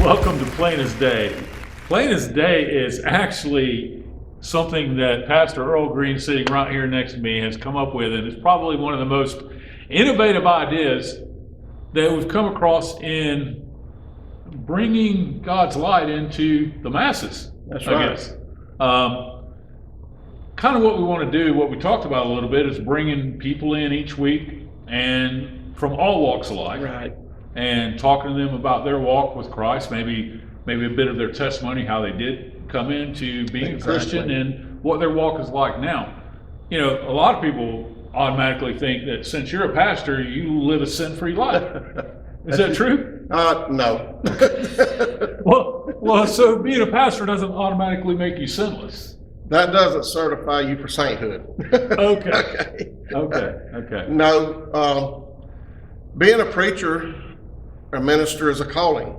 Welcome to Plain as Day. Plain as Day is actually something that Pastor Earl Green, sitting right here next to me, has come up with, and it's probably one of the most innovative ideas that we've come across in bringing God's light into the masses. That's I right. guess. Kind of what we want to do, what we talked about a little bit, is bringing people in each week and from all walks of life. Right. And talking to them about their walk with Christ, maybe a bit of their testimony, how they did come into being a Christian and what their walk is like now. You know, a lot of people automatically think that since you're a pastor, you live a sin-free life. Is that true? No. Well, so being a pastor doesn't automatically make you sinless. That doesn't certify you for sainthood. Okay. No, being a preacher, a minister is a calling,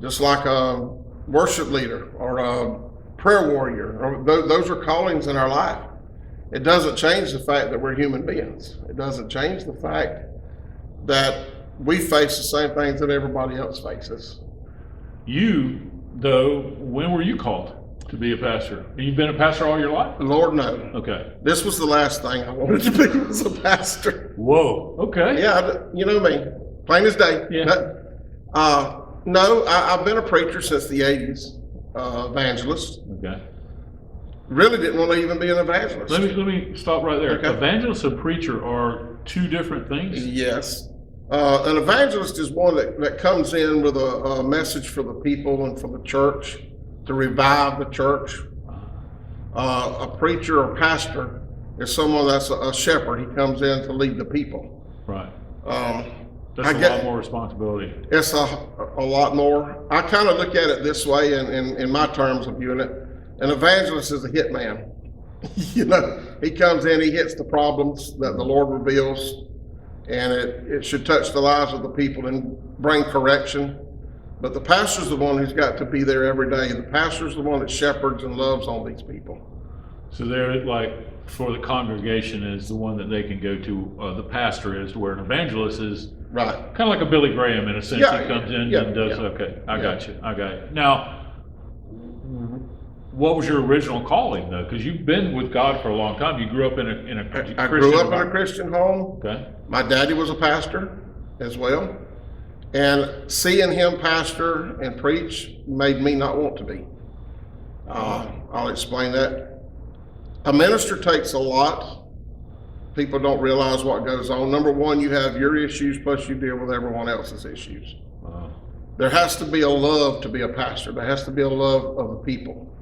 just like a worship leader or a prayer warrior. Or those are callings in our life. It doesn't change the fact that we're human beings. It doesn't change the fact that we face the same things that everybody else faces. You, though, when were you called to be a pastor? You've been a pastor all your life? Lord, no. Okay. This was the last thing I wanted to be, was a pastor. Whoa. Okay. Yeah, you know me, plain as day. Yeah. No, I've been a preacher since the 80s, evangelist. Okay. Really didn't want to even be an evangelist. Let me stop right there. Okay. Evangelist and preacher are two different things. Yes. An evangelist is one that comes in with a message for the people and for the church, to revive the church. A preacher or pastor is someone that's a shepherd. He comes in to lead the people. Right. I That's a lot more responsibility. It's a lot more. I kind of look at it this way, in my terms of viewing it. An evangelist is a hit man. You know, he comes in, he hits the problems that the Lord reveals, and it should touch the lives of the people and bring correction. But the pastor's the one who's got to be there every day. The pastor's the one that shepherds and loves on these people. So they're like, for the congregation is the one that they can go to, the pastor is, where an evangelist is Right. kind of like a Billy Graham in a sense. Yeah, He comes in yeah, and does, yeah. okay, I Yeah. got you. Now, what was your original calling though? Because you've been with God for a long time. You grew up in a Christian I grew up in a environment. Christian home. Okay. My daddy was a pastor as well. And seeing him pastor and preach made me not want to be. I'll explain that. A minister takes a lot. People don't realize what goes on. Number one, you have your issues, plus you deal with everyone else's issues. There has to be a love to be a pastor. There has to be a love of the people.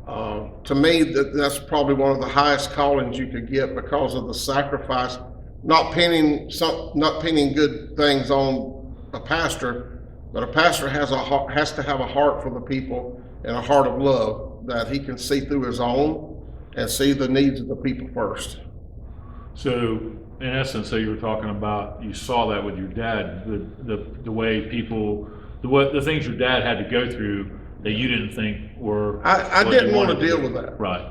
To me, that's probably one of the highest callings you could get, because of the sacrifice. Not pinning good things on a pastor, but a pastor has to have a heart for the people and a heart of love, that he can see through his own and see the needs of the people first. So in essence, so you were talking about, you saw that with your dad, the way people, the things your dad had to go through that you didn't think were. I what didn't you want to wanted deal with that. Right.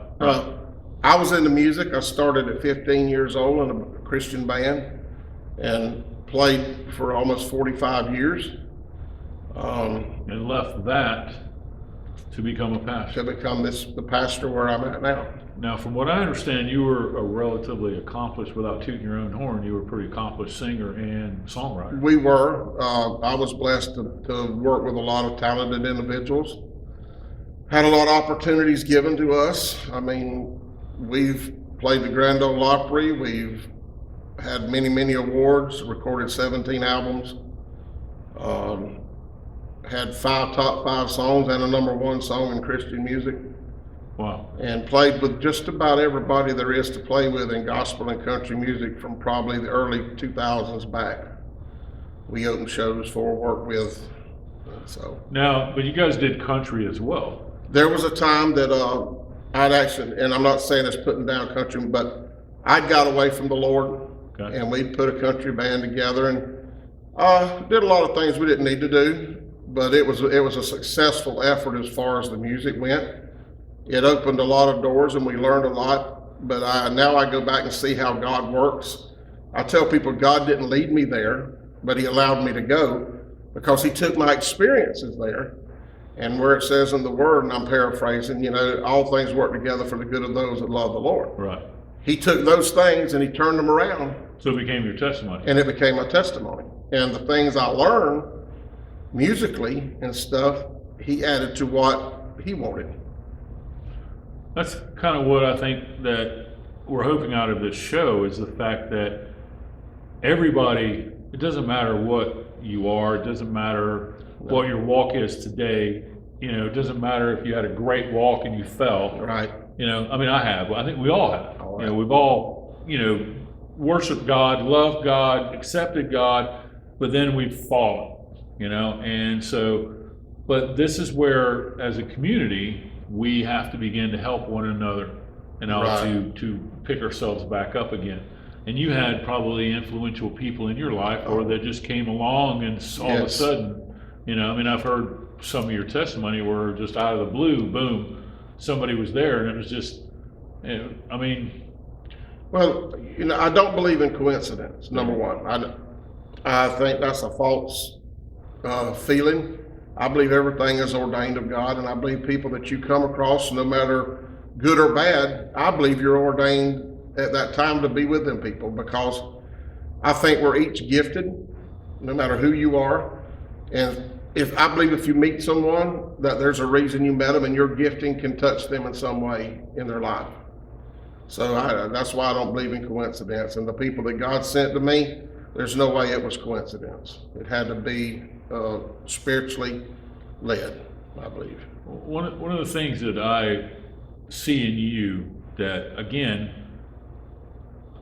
I was into music. I started at 15 years old in a Christian band and played for almost 45 years. And left that to become a pastor. To become the pastor where I'm at now. Now, from what I understand, you were a relatively accomplished, without tooting your own horn, you were a pretty accomplished singer and songwriter. We were. I was blessed to work with a lot of talented individuals. Had a lot of opportunities given to us. I mean, we've played the Grand Ole Opry. We've had many awards, recorded 17 albums, had 5 top 5 songs and a #1 song in Christian music. Wow. And played with just about everybody there is to play with in gospel and country music from probably the early 2000s back. We opened shows for, worked with, so. Now, but you guys did country as well. There was a time that I'd actually, and I'm not saying it's putting down country, but I got away from the Lord, Okay. and we put a country band together and did a lot of things we didn't need to do, but it was a successful effort as far as the music went. It opened a lot of doors and we learned a lot, but now I go back and see how God works. I tell people God didn't lead me there, but he allowed me to go. because he took my experiences there, and where it says in the Word, and I'm paraphrasing, you know, all things work together for the good of those that love the Lord. Right. He took those things and he turned them around, So it became your testimony. and it became a testimony. And the things I learned musically and stuff, he added to what he wanted. That's kind of what I think that we're hoping out of this show, is the fact that everybody, it doesn't matter what you are, it doesn't matter what your walk is today, you know, it doesn't matter if you had a great walk and you fell. Right. You know, I mean, I have, I think we all have. All You know, right. we've all, you know, worshiped God, loved God, accepted God, but then we've fallen, you know, and so, but this is where, as a community, we have to begin to help one another, you know, Right. to pick ourselves back up again. And you had probably influential people in your life, or that just came along and all of a Yes. sudden, you know, I mean, I've heard some of your testimony where just out of the blue, boom, somebody was there, and it was just, you know, I mean, Well, you know, I don't believe in coincidence, number one. I think that's a false feeling. I believe everything is ordained of God, and I believe people that you come across, no matter good or bad, I believe you're ordained at that time to be with them people, because I think we're each gifted, no matter who you are. And I believe if you meet someone, that there's a reason you met them, and your gifting can touch them in some way in their life. So that's why I don't believe in coincidence. And the people that God sent to me, there's no way it was coincidence. It had to be spiritually led, I believe. one of the things that I see in you that, again,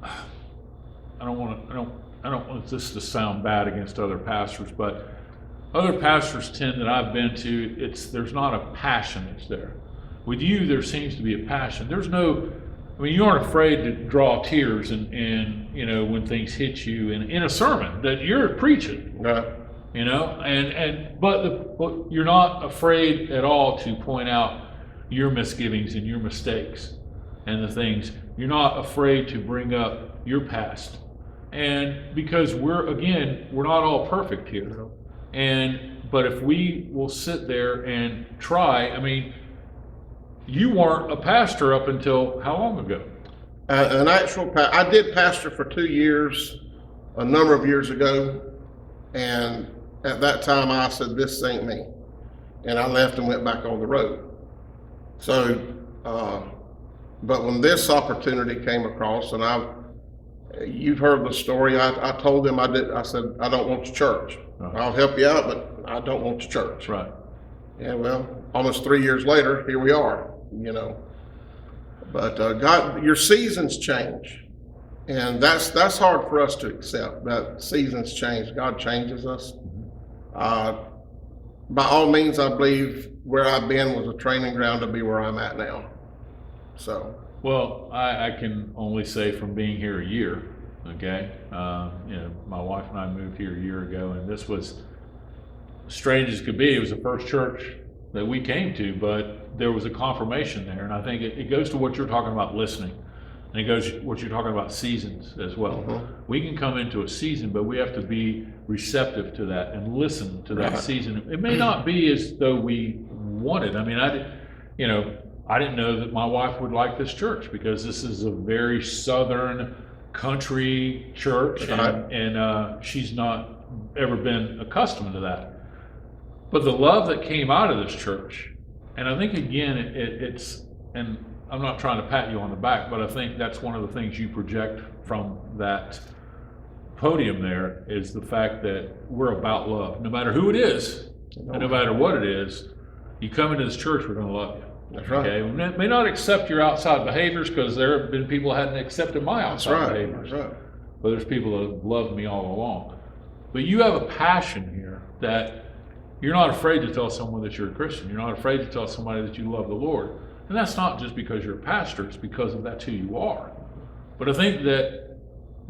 I don't want this to sound bad against other pastors, but other pastors tend that I've been to, there's not a passion that's there. With you, there seems to be a passion. There's no, I mean, you aren't afraid to draw tears and you know, when things hit you in a sermon that you're preaching, Right. you know, but you're not afraid at all to point out your misgivings and your mistakes and the things. You're not afraid to bring up your past. And because we're not all perfect here. No. But if we will sit there and try, I mean, you weren't a pastor up until how long ago? I did pastor for 2 years, a number of years ago, and at that time I said, this ain't me, and I left and went back on the road. So, but when this opportunity came across, and you've heard the story, I told them I said, I don't want your church. Uh-huh. I'll help you out, but I don't want your church. Right. Yeah, well, almost 3 years later, here we are, you know. But God, your seasons change, and that's hard for us to accept, that seasons change. God changes us. By all means, I believe where I've been was a training ground to be where I'm at now. So. Well, I can only say from being here a year, okay? You know, my wife and I moved here a year ago, and this was strange as could be. It was the first church that we came to, but there was a confirmation there. And I think it goes to what you're talking about, listening. And it goes to what you're talking about, seasons as well. Mhm. We can come into a season, but we have to be receptive to that and listen to that Right. season. It may not be as though we wanted. I mean, I didn't know that my wife would like this church, because this is a very southern country church, Right. and she's not ever been accustomed to that. But the love that came out of this church, and I think again, it's, and I'm not trying to pat you on the back, but I think that's one of the things you project from that podium there, is the fact that we're about love. No matter who it is, and no matter what it is, you come into this church, we're going to love you. That's right. Okay, we may not accept your outside behaviors, because there have been people who hadn't accepted my That's outside right. behaviors. That's right. But there's people that have loved me all along. But you have a passion here that you're not afraid to tell someone that you're a Christian. You're not afraid to tell somebody that you love the Lord. And that's not just because you're a pastor, it's because of that's who you are. But I think that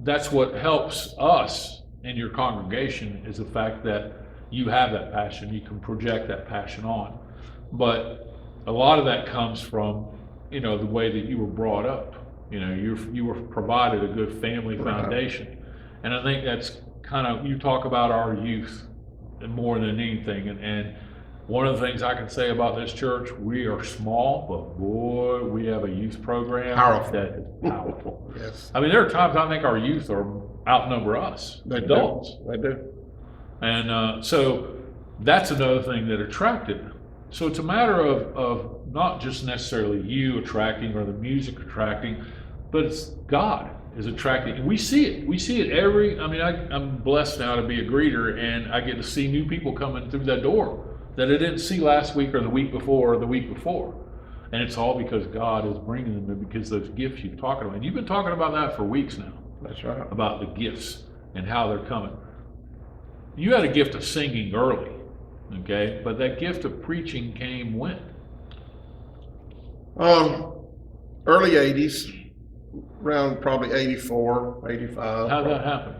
that's what helps us in your congregation, is the fact that you have that passion. You can project that passion on. But a lot of that comes from, you know, the way that you were brought up. You know, you were provided a good family Right. foundation. And I think that's kind of, you talk about our youth more than anything. And one of the things I can say about this church, we are small, but boy, we have a youth program Powerful. that is powerful. Yes. I mean, there are times I think our youth outnumber us, They adults. do. They do. And so that's another thing that attracted. So it's a matter of not just necessarily you attracting or the music attracting, but it's God is attracting. And we see it. We see it I'm blessed now to be a greeter, and I get to see new people coming through that door that I didn't see last week or the week before or the week before. And it's all because God is bringing them, because those gifts you've talked about. And you've been talking about that for weeks now. That's right. About the gifts and how they're coming. You had a gift of singing early, okay? But that gift of preaching came when? Early 80s, around probably 84, 85. How'd that happen?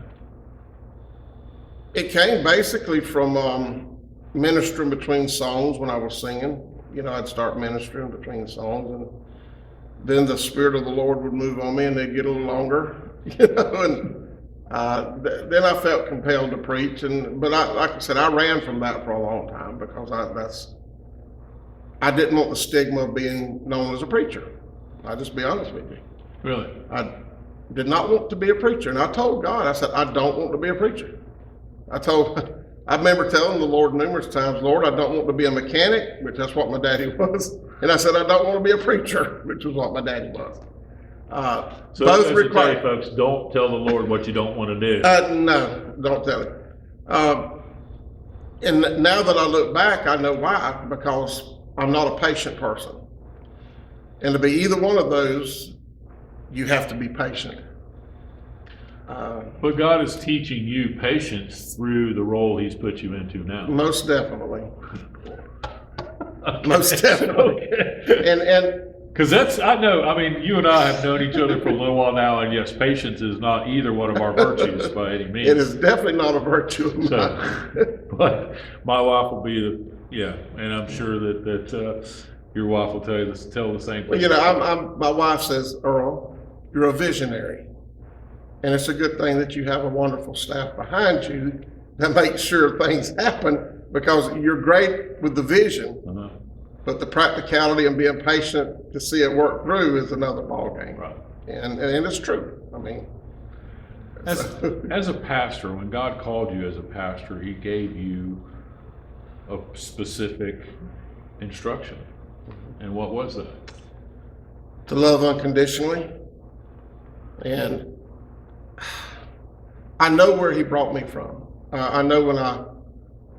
It came basically from ministering between songs when I was singing. You know, I'd start ministering between songs, and then the Spirit of the Lord would move on me, and they'd get a little longer, you know, and then I felt compelled to preach. But like I said, I ran from that for a long time because I didn't want the stigma of being known as a preacher. I'll just be honest with you. Really? I did not want to be a preacher, and I told God, I said, I don't want to be a preacher. I remember telling the Lord numerous times, Lord, I don't want to be a mechanic, which that's what my daddy was. And I said, I don't want to be a preacher, which was what my daddy was. So both as I require, tell you folks, don't tell the Lord what you don't want to do. no, don't tell him. And now that I look back, I know why, because I'm not a patient person. And to be either one of those, you have to be patient. But God is teaching you patience through the role He's put you into now. Most definitely. Okay. Most definitely. Okay. And Because you and I have known each other for a little while now, and yes, patience is not either one of our virtues by any means. it is definitely not a virtue of mine. So, but my wife will be and I'm sure that your wife will tell the same thing. Well, you know, my wife says, Earl, you're a visionary. And it's a good thing that you have a wonderful staff behind you that makes sure things happen, because you're great with the vision, Uh-huh. but the practicality and being patient to see it work through is another ballgame. Right. And it's true. I mean, As a pastor, when God called you as a pastor, He gave you a specific instruction. And what was that? to love unconditionally. And I know where He brought me from. I know when I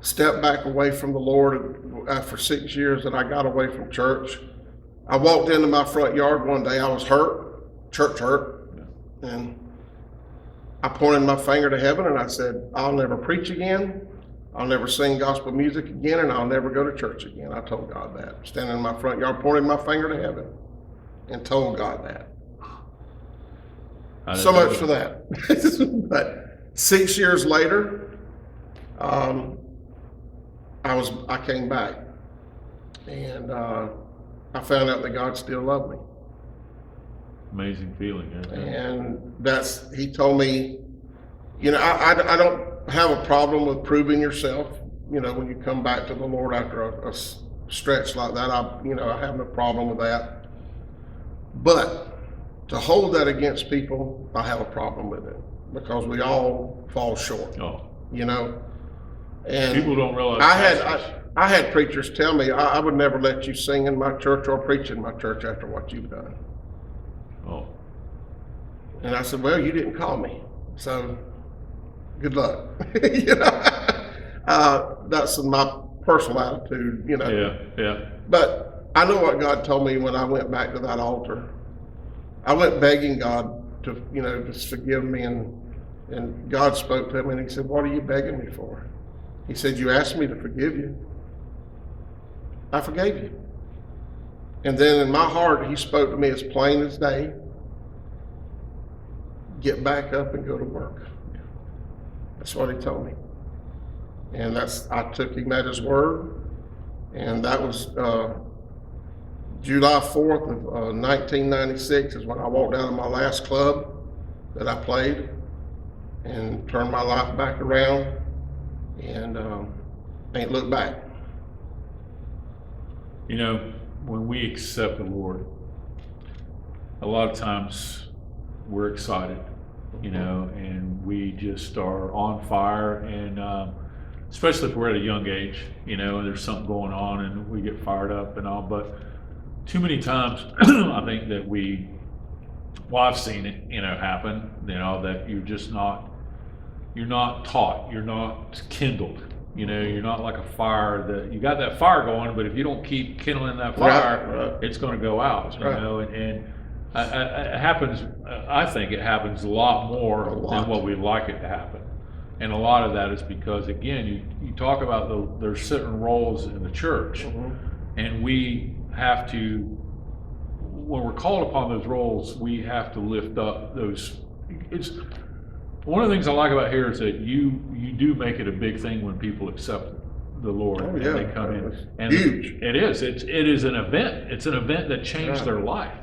stepped back away from the Lord after 6 years that I got away from church. I walked into my front yard one day. I was hurt, church hurt, and I pointed my finger to heaven and I said, I'll never preach again. I'll never sing gospel music again, and I'll never go to church again. I told God that. Standing in my front yard, pointing my finger to heaven, and told God that. So much for that. But 6 years later, I came back, and I found out that God still loved me. Amazing feeling, isn't it? And He told me, you know, I don't have a problem with proving yourself. You know, when you come back to the Lord after a stretch like that, I have no problem with that. But to hold that against people, I have a problem with it, because we all fall short. Oh, You know, and people don't realize. I had preachers tell me, I would never let you sing in my church or preach in my church after what you've done. Oh, And I said, well, you didn't call me, so good luck. You know, that's my personal attitude, you know. yeah. But I know what God told me when I went back to that altar. I went begging God to, just forgive me, and God spoke to him and He said, what are you begging me for? He said, you asked me to forgive you. I forgave you. And then in my heart, He spoke to me as plain as day. Get back up and go to work. That's what He told me. And I took Him at His word. And that was July 4th of 1996 is when I walked out of my last club that I played and turned my life back around. And ain't looked back. You know, when we accept the Lord, a lot of times we're excited, you know, and we just are on fire, and especially if we're at a young age, you know, and there's something going on and we get fired up and all. But too many times, I think that well, I've seen it, you know, happen, you know, that you're not taught, you're not kindled. You know, you're not like a fire that you got that fire going, but if you don't keep kindling that fire, Right. it's going to go out. You right. know, and it happens. I think it happens a lot more than what we'd like it to happen, and a lot of that is because, again, you talk about there's certain roles in the church, and we have to, when we're called upon those roles, we have to lift up those. It's one of the things I like about here is that you do make it a big thing when people accept the Lord and they come in. And huge. It is. It is an event. It's an event that changed their life.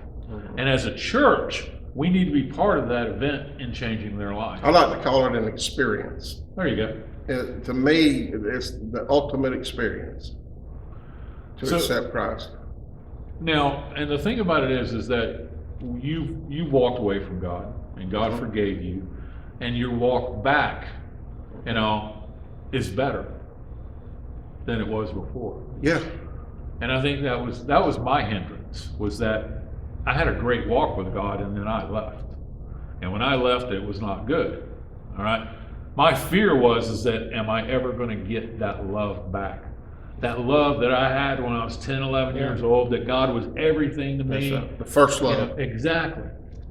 And as a church, we need to be part of that event in changing their life. I like to call it an experience. There you go. To me, it's the ultimate experience to accept Christ. Now, and the thing about it is that you walked away from God, and God forgave you, and your walk back, you know, is better than it was before. Yeah. And I think that was my hindrance, was that I had a great walk with God, and then I left. And when I left, it was not good. All right. My fear is that, am I ever going to get that love back? That love that I had when I was 10, 11 years old, that God was everything to me. The first love. You know, exactly.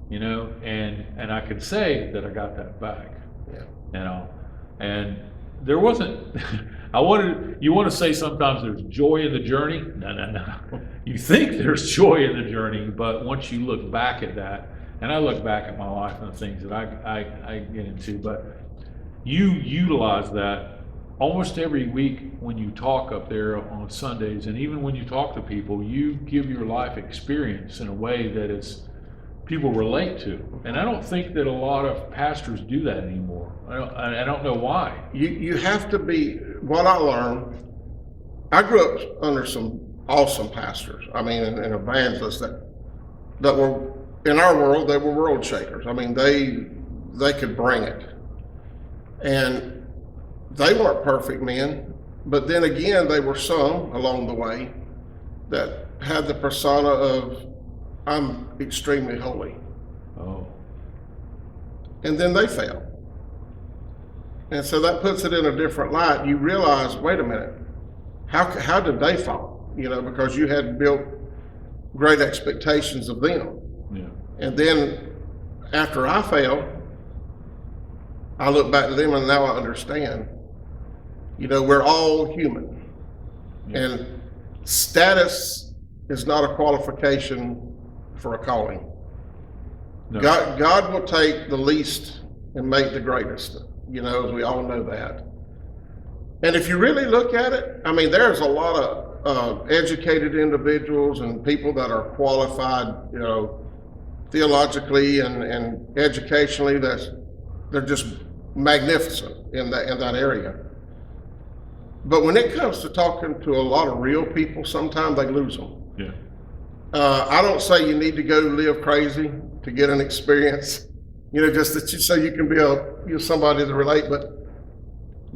You know, and I could say that I got that back. Yeah. You know, and there wasn't, you want to say sometimes there's joy in the journey. No. You think there's joy in the journey, but once you look back at that, and I look back at my life and the things that I get into, but you utilize that almost every week when you talk up there on Sundays, and even when you talk to people, you give your life experience in a way that people relate to. And I don't think that a lot of pastors do that anymore. I don't know why. You have to be, what I learned, I grew up under some awesome pastors. I mean, and evangelists that were, in our world, they were world shakers. I mean, they could bring it. And they weren't perfect men, but then again, they were some along the way that had the persona of, I'm extremely holy. Oh. And then they fell. And so that puts it in a different light. You realize, wait a minute, how did they fall? You know, because you had built great expectations of them. Yeah. And then after I fell, I look back to them and now I understand. You know, we're all human. Yeah. And status is not a qualification for a calling. No. God will take the least and make the greatest, you know, as we all know that. And if you really look at it, I mean, there's a lot of educated individuals and people that are qualified, you know, theologically and educationally, they're just magnificent in that area. But when it comes to talking to a lot of real people, sometimes they lose them. Yeah. I don't say you need to go live crazy to get an experience, you know, just that so you can be somebody to relate. But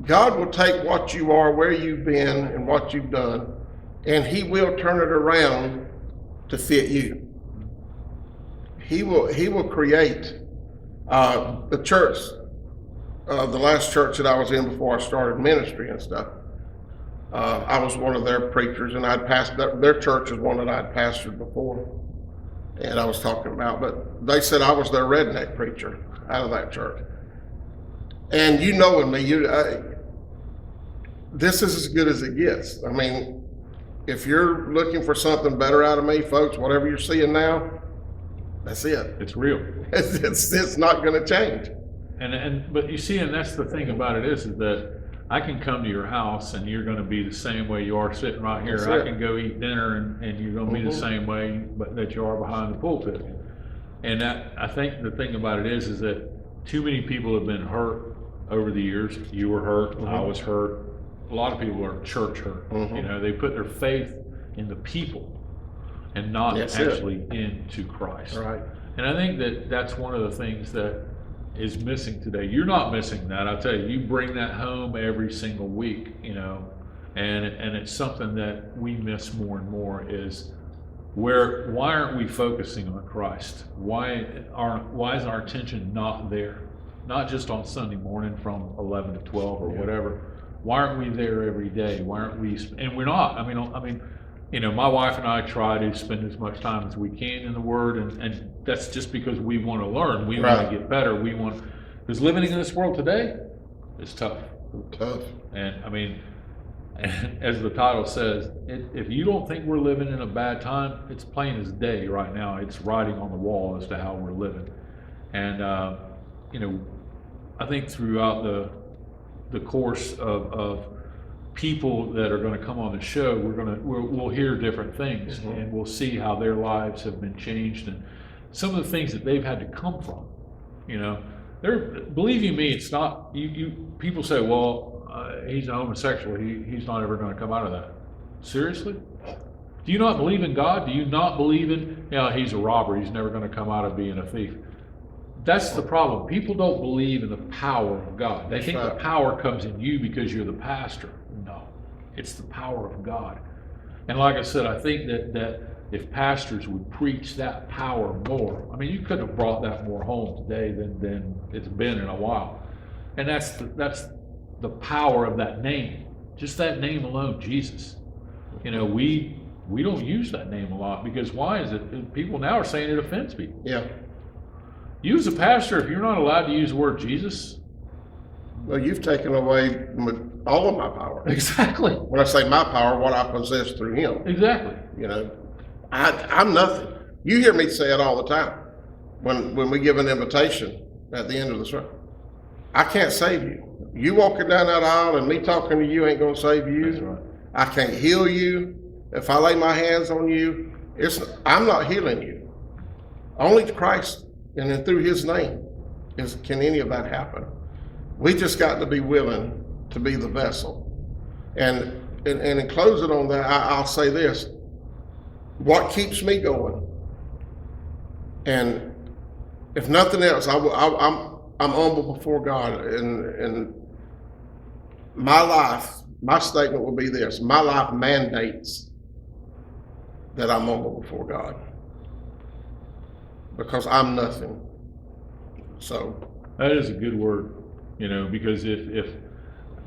God will take what you are, where you've been, and what you've done, and He will turn it around to fit you. He will create the church, the last church that I was in before I started ministry and stuff. I was one of their preachers, and I'd passed their church is one that I'd pastored before, and I was talking about. But they said I was their redneck preacher out of that church. And you knowing me, this is as good as it gets. I mean, if you're looking for something better out of me, folks, whatever you're seeing now, that's it. It's real. It's not going to change. But you see, and that's the thing about it is that I can come to your house and you're going to be the same way you are sitting right here. That's I it. can go eat dinner and you're going to be the same way that you are behind the pulpit. And I think the thing about it is that too many people have been hurt over the years. You were hurt. I was hurt. a lot of people are church hurt. You know, they put their faith in the people and not That's it. actually into Christ. Right. And I think that that's one of the things that is missing today. You're not missing that. I'll tell you, you bring that home every single week, you know, and it's something that we miss more and more is why aren't we focusing on Christ? Why is our attention not there? Not just on Sunday morning from 11 to 12 or whatever. Why aren't we there every day? Why aren't we, and we're not. I mean, you know, my wife and I try to spend as much time as we can in the Word, and that's just because we want to learn. We want to get better. Because living in this world today is tough. Tough. And I mean, as the title says, if you don't think we're living in a bad time, it's plain as day right now. It's writing on the wall as to how we're living. And, you know, I think throughout the course of people that are going to come on the show, we'll hear different things, and we'll see how their lives have been changed and some of the things that they've had to come from. You know, believe you me, it's not you. People say, well, he's a homosexual. He's not ever going to come out of that. Seriously? Do you not believe in God? Do you not believe in? He's a robber. He's never going to come out of being a thief. That's the problem. People don't believe in the power of God. They think the power comes in you because you're the pastor. No, it's the power of God. And like I said, I think that if pastors would preach that power more, I mean, you couldn't have brought that more home today than it's been in a while. And that's the power of that name. Just that name alone, Jesus. You know, we don't use that name a lot because why is it? People now are saying it offends people. Yeah. You as a pastor, if you're not allowed to use the word Jesus. Well, you've taken away all of my power. Exactly. When I say my power, what I possess through him. Exactly. You know, I'm nothing. You hear me say it all the time when we give an invitation at the end of the sermon. I can't save you. You walking down that aisle and me talking to you ain't going to save you. That's right. I can't heal you. If I lay my hands on you, I'm not healing you. Only Christ, and then through his name can any of that happen. We just got to be willing to be the vessel. And in closing on that, I'll say this. What keeps me going? And if nothing else, I'm humble before God. And my life, my statement will be this. My life mandates that I'm humble before God. Because I'm nothing. So. That is a good word, you know, because if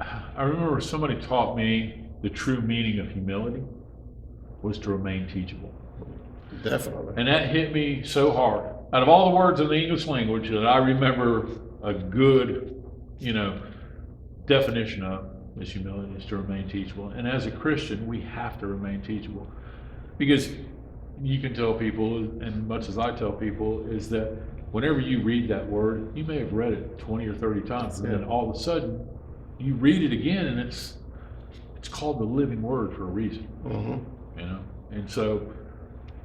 I remember somebody taught me the true meaning of humility was to remain teachable. Definitely. And that hit me so hard. Out of all the words in the English language that I remember a good, you know, definition of is humility is to remain teachable. And as a Christian, we have to remain teachable. Because you can tell people, and much as I tell people, is that whenever you read that word, you may have read it 20 or 30 times, and then all of a sudden you read it again, and it's called the living word for a reason. You know, and so,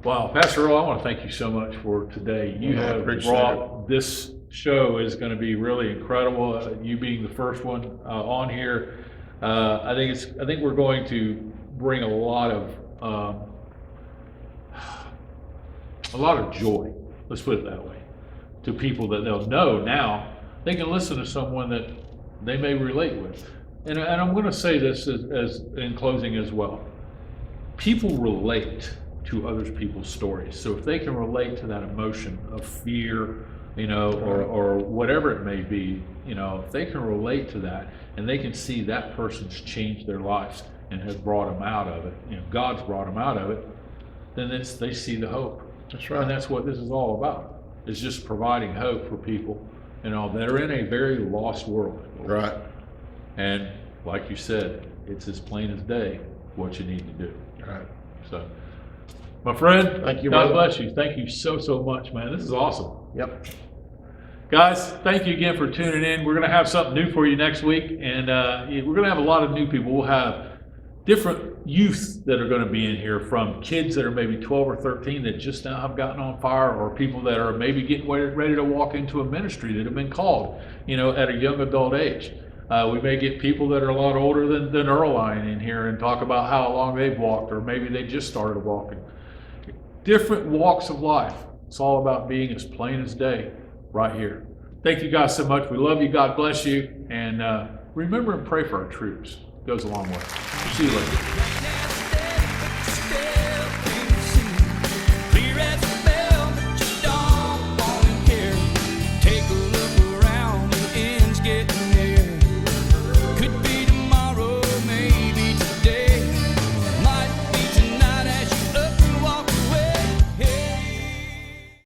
wow, Pastor Earl, I want to thank you so much for today. You have brought this show is going to be really incredible. You being the first one on here, I think we're going to bring a lot of joy. Let's put it that way. To people that they'll know now, they can listen to someone that they may relate with. And I'm going to say this as in closing as well. People relate to other people's stories. So if they can relate to that emotion of fear, you know, or whatever it may be, you know, if they can relate to that and they can see that person's changed their lives and has brought them out of it, you know, God's brought them out of it, then they see the hope. That's right. And that's what this is all about. It's just providing hope for people, you know, that are in a very lost world. Right. And like you said, it's as plain as day what you need to do. Right. So, my friend, thank you, God brother. bless you. Thank you so much, man. This is awesome. Yep. Guys, thank you again for tuning in. We're going to have something new for you next week, and we're going to have a lot of new people. We'll have different youth that are going to be in here, from kids that are maybe 12 or 13 that just now have gotten on fire, or people that are maybe getting ready to walk into a ministry that have been called, you know, at a young adult age. We may get people that are a lot older than Earline in here and talk about how long they've walked, or maybe they just started walking. Different walks of life. It's all about being as plain as day right here. Thank you guys so much. We love you. God bless you. And remember and pray for our troops. It goes a long way. See you later.